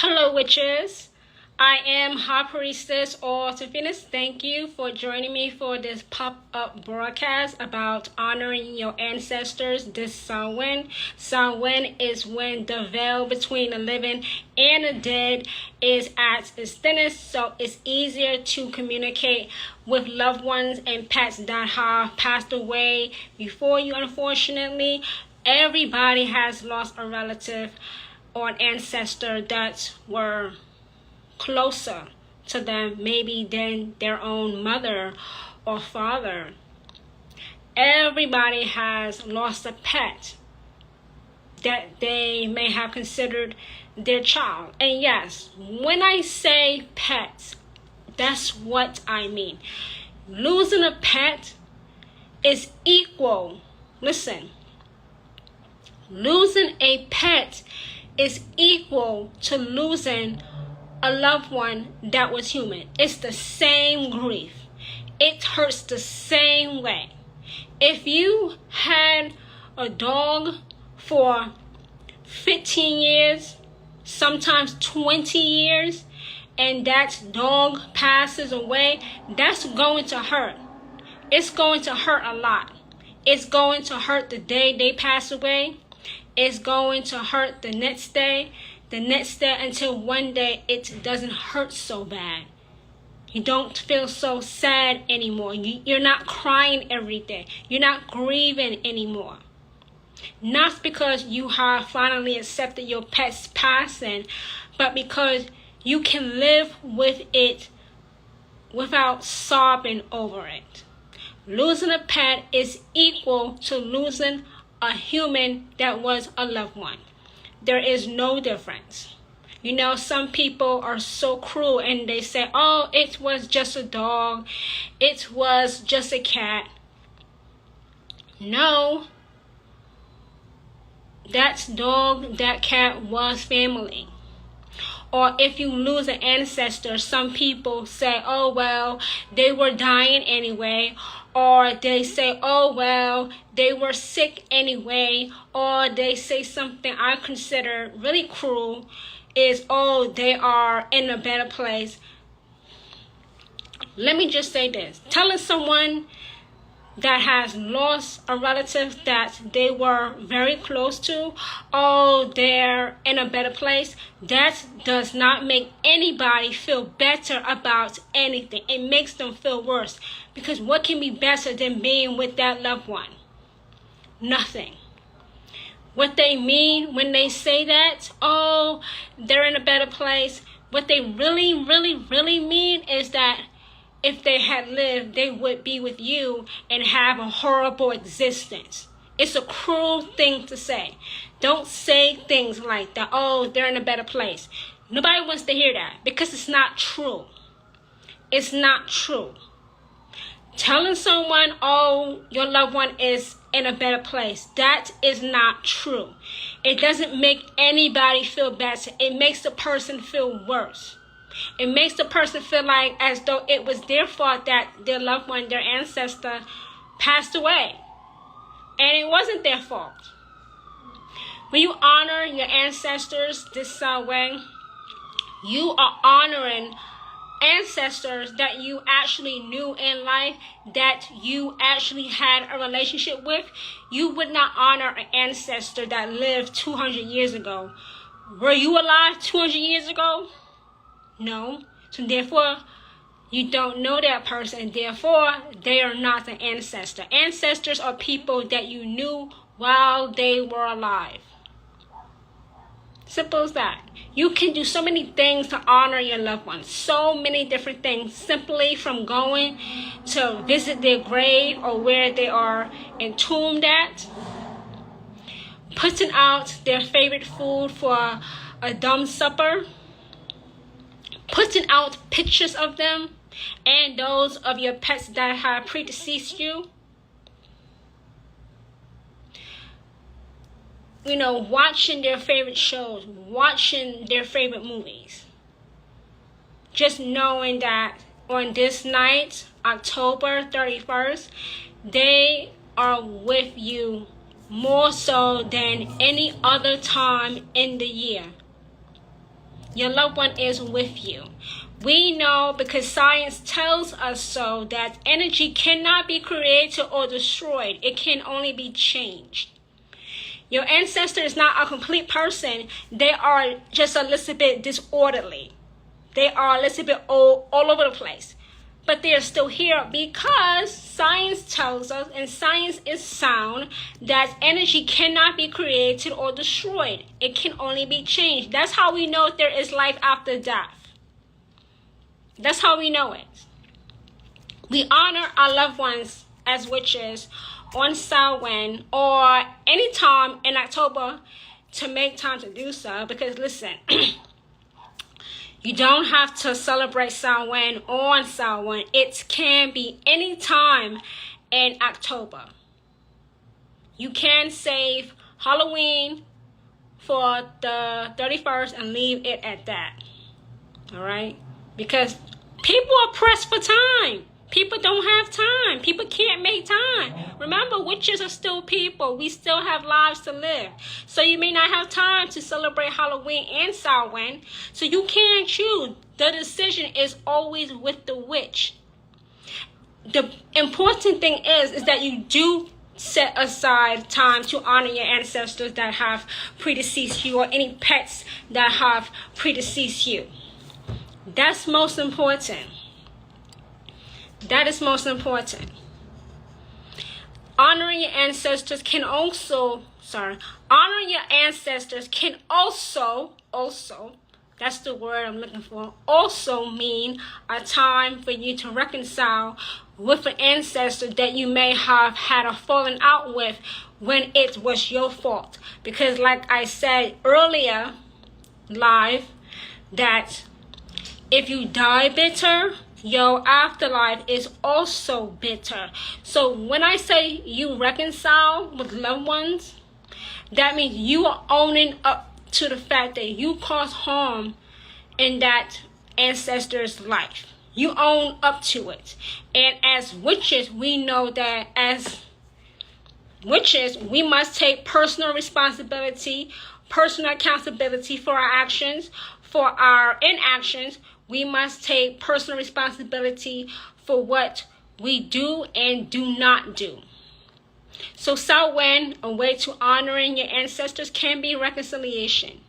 Hello, witches. I am High Priestess or Venus. Thank you for joining me for this pop-up broadcast about honoring your ancestors this Samhain. Samhain is when the veil between the living and the dead is at its thinnest, so it's easier to communicate with loved ones and pets that have passed away before you, unfortunately. Everybody has lost a relative or an ancestor that were closer to them maybe than their own mother or father. Everybody has lost a pet that they may have considered their child. And yes, when I say pets, that's what I mean. Losing a pet is equal. Listen, losing a pet is equal to losing a loved one that was human. It's the same grief. It hurts the same way. If you had a dog for 15 years, sometimes 20 years, and that dog passes away, that's going to hurt. It's going to hurt a lot. It's going to hurt the day they pass away. It's going to hurt the next day, until one day it doesn't hurt so bad. You don't feel so sad anymore. You're not crying every day. You're not grieving anymore. Not because you have finally accepted your pet's passing, but because you can live with it without sobbing over it. Losing a pet is equal to losing a human that was a loved one. There is no difference. You know, some people are so cruel and they say, oh, it was just a dog. It was just a cat. No. That dog, that cat was family. Or if you lose an ancestor, some people say, oh, well, they were dying anyway. Or they say, oh, well, they were sick anyway. Or they say something I consider really cruel is, oh, they are in a better place. Let me just say this. Telling someone that has lost a relative that they were very close to, oh, they're in a better place, that does not make anybody feel better about anything. It makes them feel worse. Because what can be better than being with that loved one? Nothing. What they mean when they say that, oh, they're in a better place, what they really, really, really mean is that if they had lived, they would be with you and have a horrible existence. It's a cruel thing to say. Don't say things like that. Oh, they're in a better place. Nobody wants to hear that because it's not true. It's not true. Telling someone, oh, your loved one is in a better place, that is not true. It doesn't make anybody feel better. It makes the person feel worse. It makes the person feel like as though it was their fault that their loved one, their ancestor, passed away. And it wasn't their fault. When you honor your ancestors this way, you are honoring ancestors that you actually knew in life, that you actually had a relationship with. You would not honor an ancestor that lived 200 years ago. Were you alive 200 years ago? No. So therefore, you don't know that person, and therefore, they are not an ancestor. Ancestors are people that you knew while they were alive. Simple as that. You can do so many things to honor your loved ones. So many different things. Simply from going to visit their grave or where they are entombed at. Putting out their favorite food for a dumb supper. Putting out pictures of them and those of your pets that have predeceased you. You know, watching their favorite shows, watching their favorite movies. Just knowing that on this night, October 31st, they are with you more so than any other time in the year. Your loved one is with you. We know, because science tells us so, that energy cannot be created or destroyed. It can only be changed. Your ancestor is not a complete person. They are just a little bit disorderly. They are a little bit all over the place. But they are still here because science tells us, and science is sound, that energy cannot be created or destroyed. It can only be changed. That's how we know there is life after death. That's how we know it. We honor our loved ones as witches on Samhain or any time in October to make time to do so. Because listen, you don't have to celebrate Samhain on Samhain. It can be any time in October. You can save Halloween for the 31st and leave it at that. All right? Because people are pressed for time. People don't have time. People can't make time. Remember, witches are still people. We still have lives to live. So you may not have time to celebrate Halloween and Samhain. So you can choose. The decision is always with the witch. The important thing is that you do set aside time to honor your ancestors that have predeceased you, or any pets that have predeceased you. That's most important. That is most important. Honoring your ancestors can also, honoring your ancestors can also, that's the word I'm looking for, also mean a time for you to reconcile with an ancestor that you may have had a falling out with when it was your fault. Because like I said earlier, live, that if you die bitter, your afterlife is also bitter. So when I say you reconcile with loved ones, that means you are owning up to the fact that you caused harm in that ancestor's life. You own up to it. And as witches, we know that as witches, we must take personal responsibility, personal accountability for our actions, for our inactions. We must take personal responsibility for what we do and do not do. So Samhain, a way to honoring your ancestors, can be reconciliation.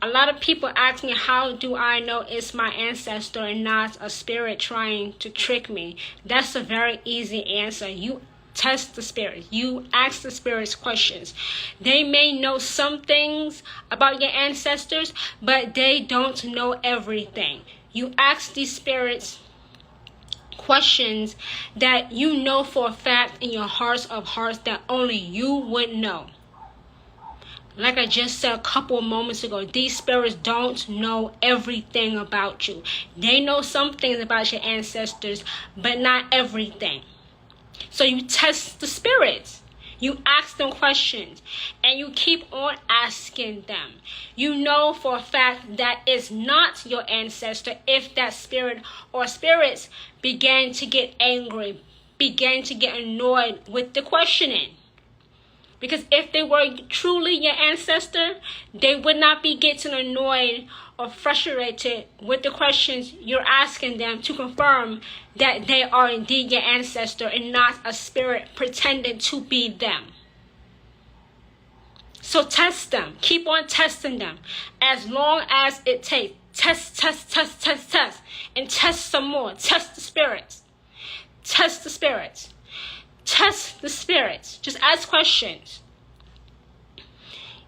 A lot of people ask me, how do I know it's my ancestor and not a spirit trying to trick me? That's a very easy answer. You test the spirit. You ask the spirits questions. They may know some things about your ancestors, but they don't know everything. You ask these spirits questions that you know for a fact in your hearts of hearts that only you would know. Like I just said a couple of moments ago, these spirits don't know everything about you. They know some things about your ancestors, but not everything. So you test the spirits. You ask them questions, and you keep on asking them. You know for a fact that it's not your ancestor if that spirit or spirits began to get angry, began to get annoyed with the questioning. Because if they were truly your ancestor, they would not be getting annoyed or frustrated with the questions you're asking them to confirm that they are indeed your ancestor and not a spirit pretending to be them. So test them. Keep on testing them as long as it takes. Test. And test some more. Test the spirits. Test the spirits. Test the spirits. Just ask questions.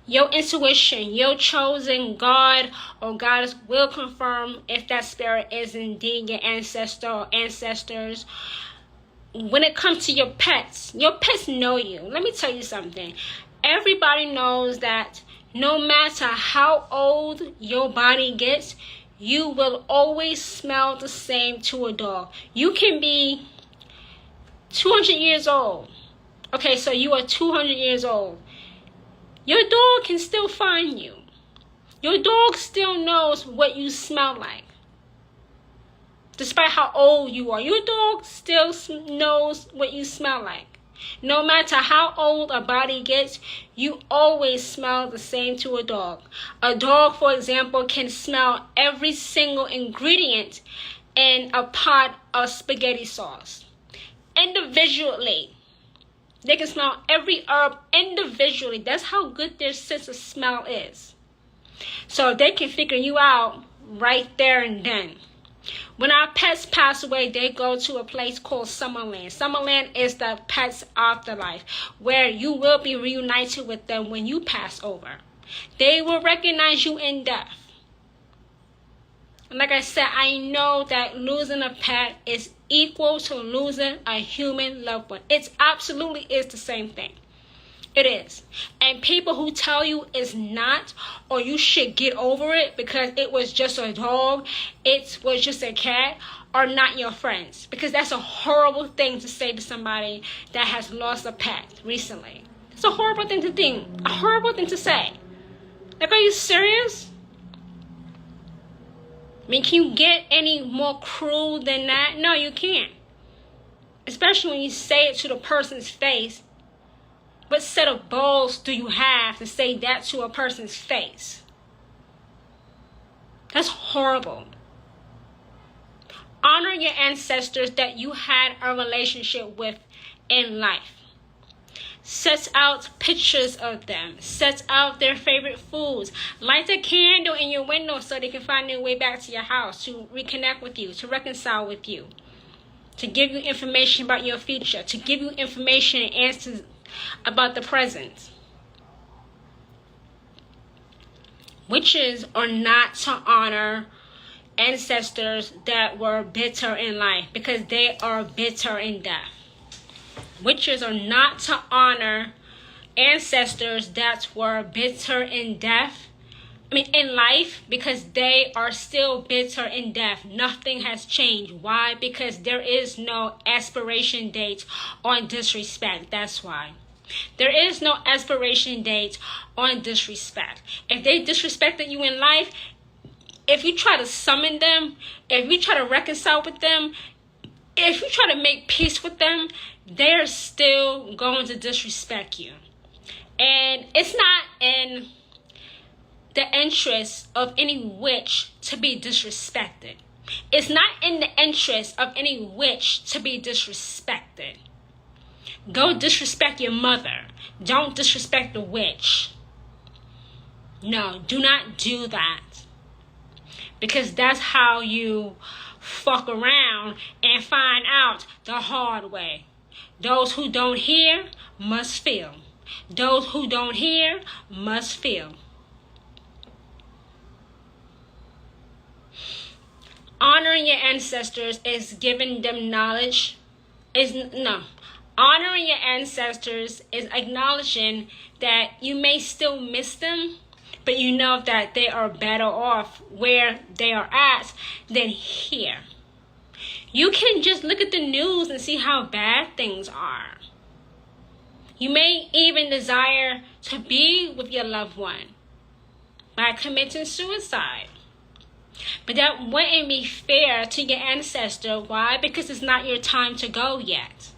Your intuition, your chosen God or goddess will confirm if that spirit is indeed your ancestor or ancestors. When it comes to your pets know you. Let me tell you something. Everybody knows that no matter how old your body gets, you will always smell the same to a dog. You can be 200 years old. Okay, so you are 200 years old. Your dog can still find you. Your dog still knows what you smell like. Despite how old you are, your dog still knows what you smell like. No matter how old a body gets, you always smell the same to a dog. A dog, for example, can smell every single ingredient in a pot of spaghetti sauce individually. They can smell every herb individually. That's how good their sense of smell is. So they can figure you out right there and then. When our pets pass away, they go to a place called Summerland. Summerland is the pet's afterlife, where you will be reunited with them when you pass over. They will recognize you in death. And like I said, I know that losing a pet is equal to losing a human loved one. It absolutely is the same thing. It is. And people who tell you it's not, or you should get over it because it was just a dog, it was just a cat, are not your friends. Because that's a horrible thing to say to somebody that has lost a pet recently. It's a horrible thing to think. A horrible thing to say. Like, are you serious? I mean, can you get any more cruel than that? No, you can't. Especially when you say it to the person's face. What set of balls do you have to say that to a person's face? That's horrible. Honor your ancestors that you had a relationship with in life. Set out pictures of them. Set out their favorite foods. Light a candle in your window so they can find their way back to your house, to reconnect with you, to reconcile with you, to give you information about your future, to give you information and answers about the present. Witches are not to honor ancestors that were bitter in life, because they are bitter in death. Witches are not to honor ancestors that were bitter in death. In life, because they are still bitter in death. Nothing has changed. Why? Because there is no expiration date on disrespect. That's why. There is no expiration date on disrespect. If they disrespected you in life, if you try to summon them, if you try to reconcile with them, if you try to make peace with them, they're still going to disrespect you. And it's not in the interest of any witch to be disrespected. It's not in the interest of any witch to be disrespected. Go disrespect your mother. Don't disrespect the witch. No, do not do that. Because that's how you fuck around and find out the hard way. Those who don't hear must feel. Those who don't hear must feel. Honoring your ancestors is giving them knowledge. Honoring your ancestors is acknowledging that you may still miss them, but you know that they are better off where they are at than here. You can just look at the news and see how bad things are. You may even desire to be with your loved one by committing suicide. But that wouldn't be fair to your ancestor. Why? Because it's not your time to go yet.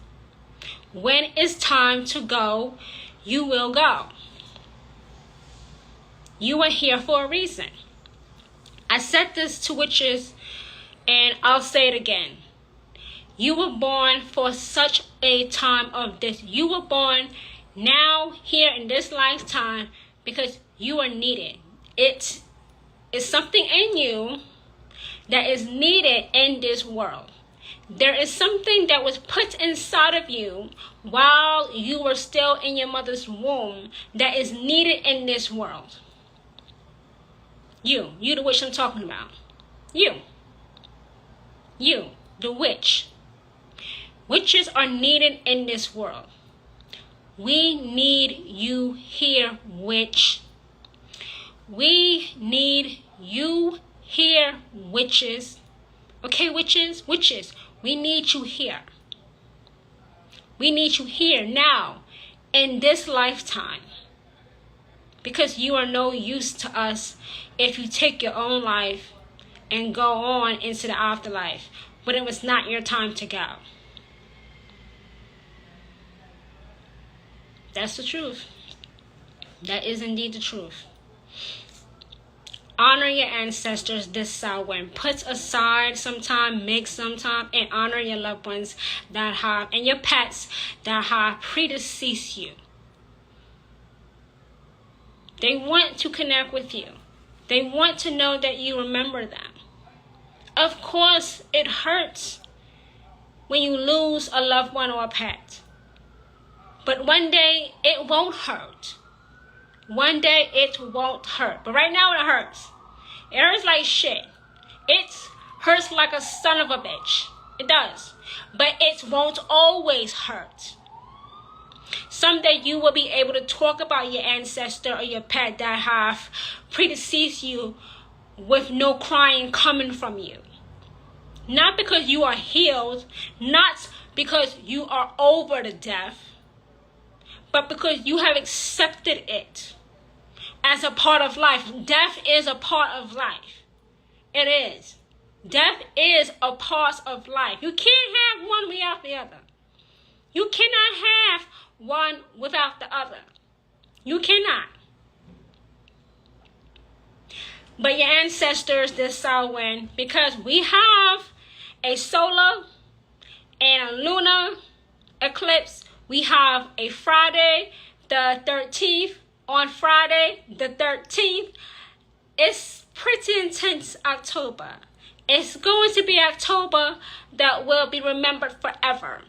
When it's time to go, you will go. You are here for a reason. I said this to witches, and I'll say it again. You were born for such a time of this. You were born now, here in this lifetime, because you are needed. It is something in you that is needed in this world. There is something that was put inside of you while you were still in your mother's womb that is needed in this world. You the witch I'm talking about. You, the witch. Witches are needed in this world. We need you here, witch. We need you here, witches. Okay, witches? Witches, we need you here. We need you here now, in this lifetime. Because you are no use to us if you take your own life and go on into the afterlife. But it was not your time to go. That's the truth. That is indeed the truth. Honor your ancestors this Samhain. Put aside some time, make some time, and honor your loved ones that have, and your pets that have predeceased you. They want to connect with you. They want to know that you remember them. Of course, it hurts when you lose a loved one or a pet. But one day, it won't hurt. One day, it won't hurt. But right now, it hurts. It hurts like shit. It hurts like a son of a bitch. It does. But it won't always hurt. Someday, you will be able to talk about your ancestor or your pet that have predeceased you with no crying coming from you. Not because you are healed, not because you are over the death, but because you have accepted it as a part of life. Death is a part of life. It is. Death is a part of life. You can't have one without the other. You cannot have one without the other. You cannot. But your ancestors this Samhain, because we have a solar and a lunar eclipse, we have a Friday the 13th. On Friday the 13th, it's pretty intense October. It's going to be October that will be remembered forever.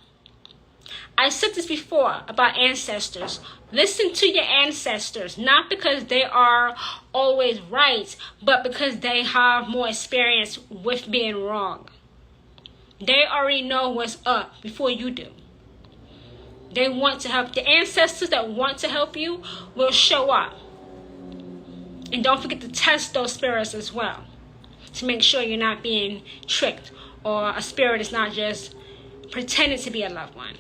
I said this before about ancestors. Listen to your ancestors, not because they are always right, but because they have more experience with being wrong. They already know what's up before you do. They want to help. The ancestors that want to help you will show up. And don't forget to test those spirits as well, to make sure you're not being tricked, or a spirit is not just pretending to be a loved one.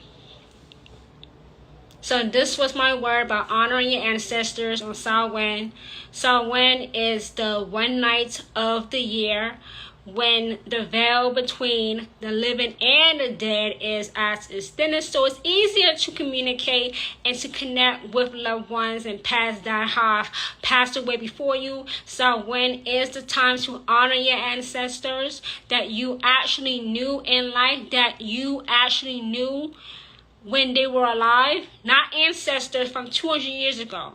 So this was my word about honoring your ancestors on Samhain. Samhain is the one night of the year when the veil between the living and the dead is at its thinnest. So it's easier to communicate and to connect with loved ones and past that have passed away before you. Samhain is the time to honor your ancestors that you actually knew in life, that you actually knew when they were alive, not ancestors from 200 years ago.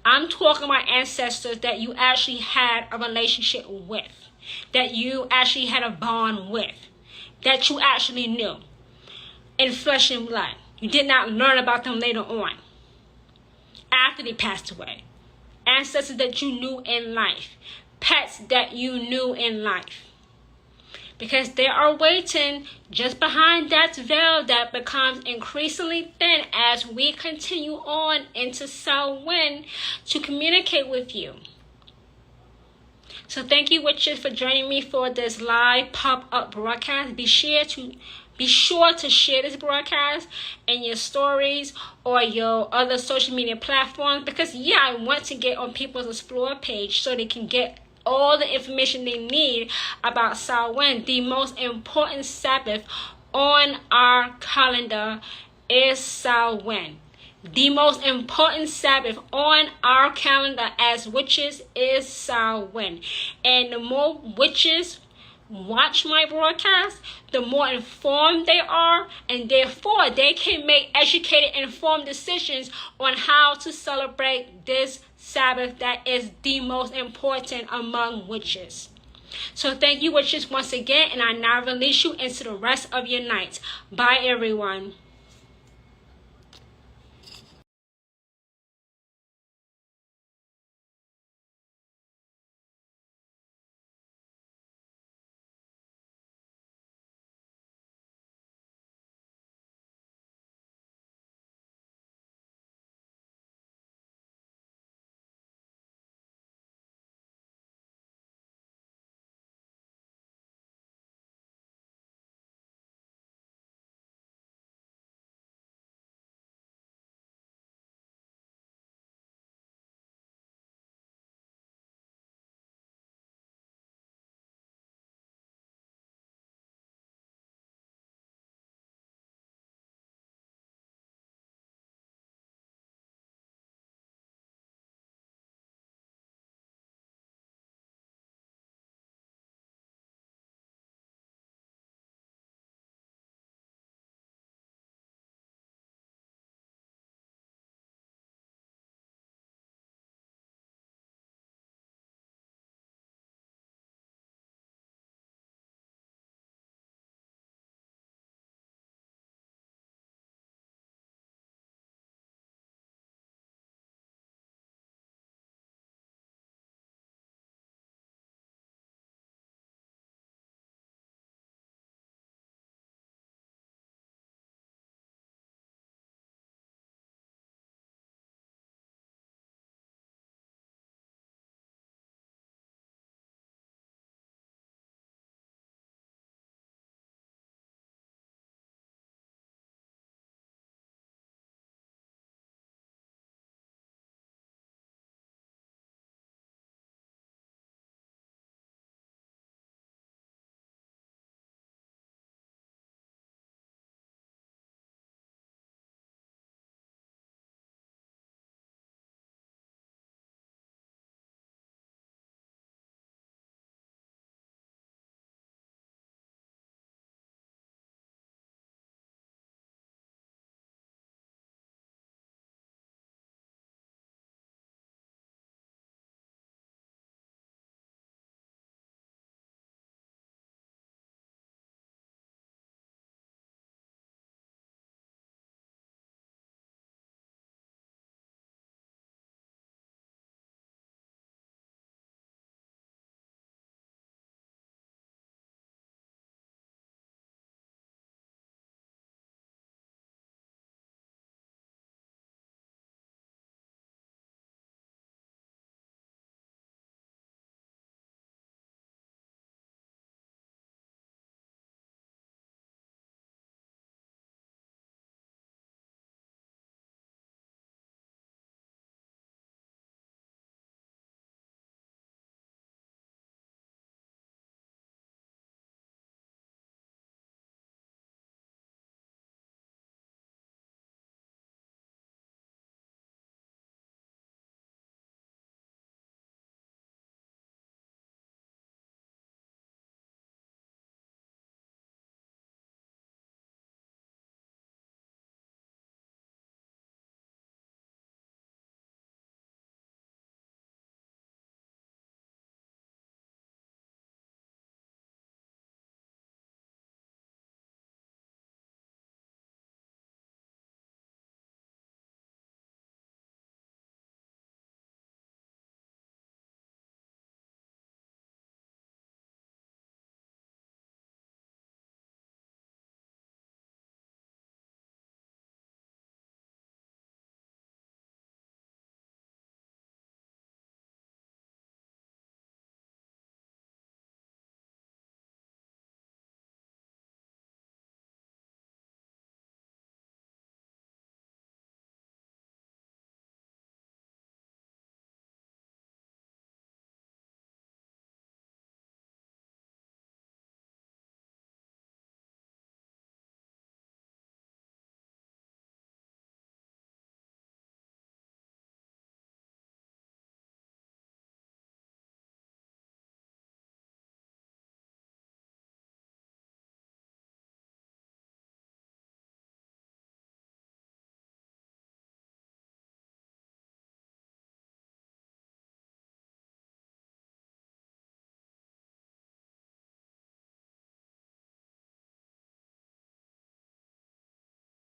I'm talking about ancestors that you actually had a relationship with, that you actually had a bond with, that you actually knew in flesh and blood. You did not learn about them later on, after they passed away. Ancestors that you knew in life, pets that you knew in life. Because they are waiting just behind that veil that becomes increasingly thin as we continue on into Samhain to communicate with you. So thank you, witches, for joining me for this live pop-up broadcast. Be sure to share this broadcast in your stories or your other social media platforms, because I want to get on people's Explore page so they can get all the information they need about Samhain. The most important Sabbath on our calendar is Samhain. The most important Sabbath on our calendar as witches is Samhain. And the more witches watch my broadcast, the more informed they are, and therefore they can make educated, informed decisions on how to celebrate this Sabbath that is the most important among witches. So thank you, witches, once again, and I now release you into the rest of your night. Bye, everyone.